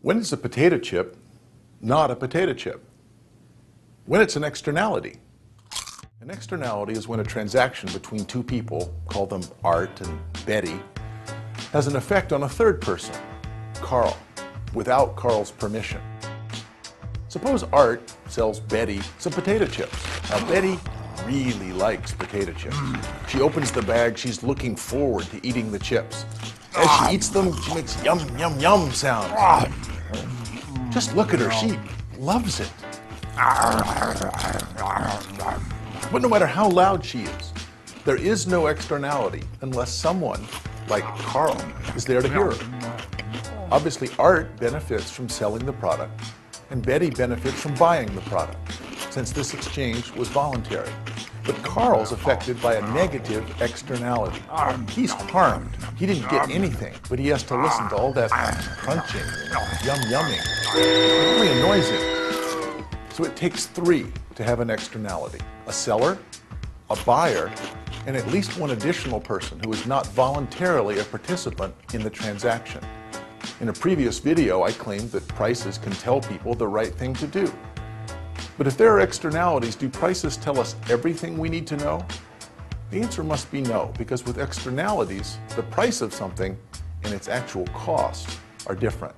When is a potato chip not a potato chip? When it's an externality. An externality is when a transaction between two people, call them Art and Betty, has an effect on a third person, Carl, without Carl's permission. Suppose Art sells Betty some potato chips. Now Betty really likes potato chips. She opens the bag, she's looking forward to eating the chips. As she eats them, she makes yum, yum, yum sounds. Just look at her, she loves it. But no matter how loud she is, there is no externality unless someone, like Carl, is there to hear her. Obviously, Art benefits from selling the product, and Betty benefits from buying the product, since this exchange was voluntary. But Carl's affected by a negative externality. He's harmed. He didn't get anything, but he has to listen to all that crunching and yum-yumming. It really annoys him. So it takes three to have an externality: a seller, a buyer, and at least one additional person who is not voluntarily a participant in the transaction. In a previous video, I claimed that prices can tell people the right thing to do. But if there are externalities, do prices tell us everything we need to know? The answer must be no, because with externalities, the price of something and its actual cost are different.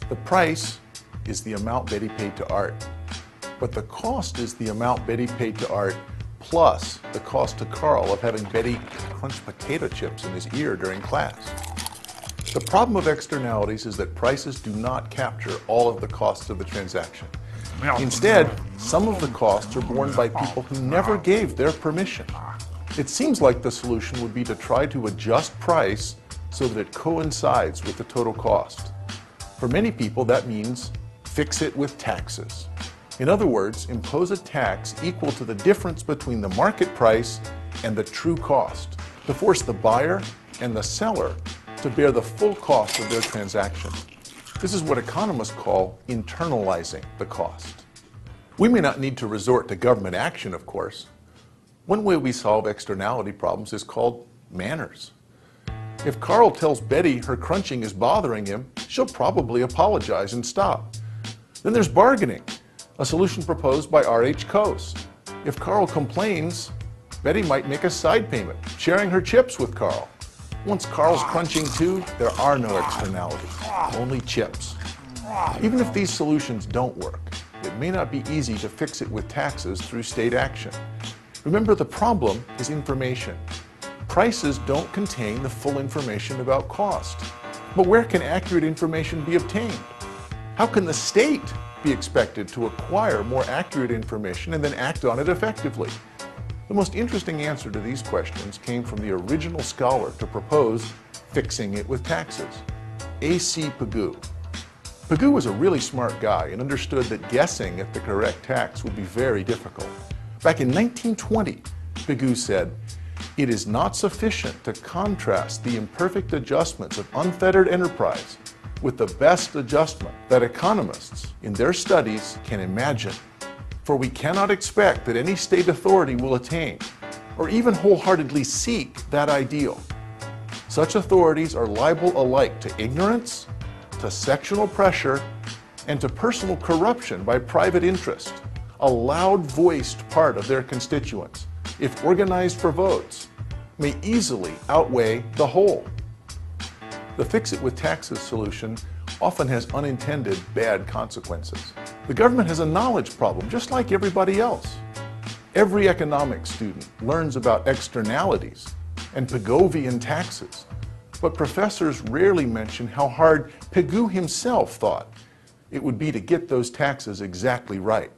The price is the amount Betty paid to Art, but the cost is the amount Betty paid to Art plus the cost to Carl of having Betty crunch potato chips in his ear during class. The problem of externalities is that prices do not capture all of the costs of the transaction. Instead, some of the costs are borne by people who never gave their permission. It seems like the solution would be to try to adjust price so that it coincides with the total cost. For many people, that means fix it with taxes. In other words, impose a tax equal to the difference between the market price and the true cost, to force the buyer and the seller to bear the full cost of their transaction. This is what economists call internalizing the cost. We may not need to resort to government action, of course. One way we solve externality problems is called manners. If Carl tells Betty her crunching is bothering him, she'll probably apologize and stop. Then there's bargaining, a solution proposed by R.H. Coase. If Carl complains, Betty might make a side payment, sharing her chips with Carl. Once Carl's crunching too, there are no externalities, only chips. Even if these solutions don't work, it may not be easy to fix it with taxes through state action. Remember, the problem is information. Prices don't contain the full information about cost. But where can accurate information be obtained? How can the state be expected to acquire more accurate information and then act on it effectively? The most interesting answer to these questions came from the original scholar to propose fixing it with taxes, A.C. Pigou. Pigou was a really smart guy and understood that guessing at the correct tax would be very difficult. Back in 1920, Pigou said, "It is not sufficient to contrast the imperfect adjustments of unfettered enterprise with the best adjustment that economists in their studies can imagine. For we cannot expect that any state authority will attain, or even wholeheartedly seek, that ideal. Such authorities are liable alike to ignorance, to sectional pressure, and to personal corruption by private interest, a loud-voiced part of their constituents, if organized for votes, may easily outweigh the whole." The fix-it-with-taxes solution often has unintended bad consequences. The government has a knowledge problem, just like everybody else. Every economics student learns about externalities and Pigovian taxes, but professors rarely mention how hard Pigou himself thought it would be to get those taxes exactly right.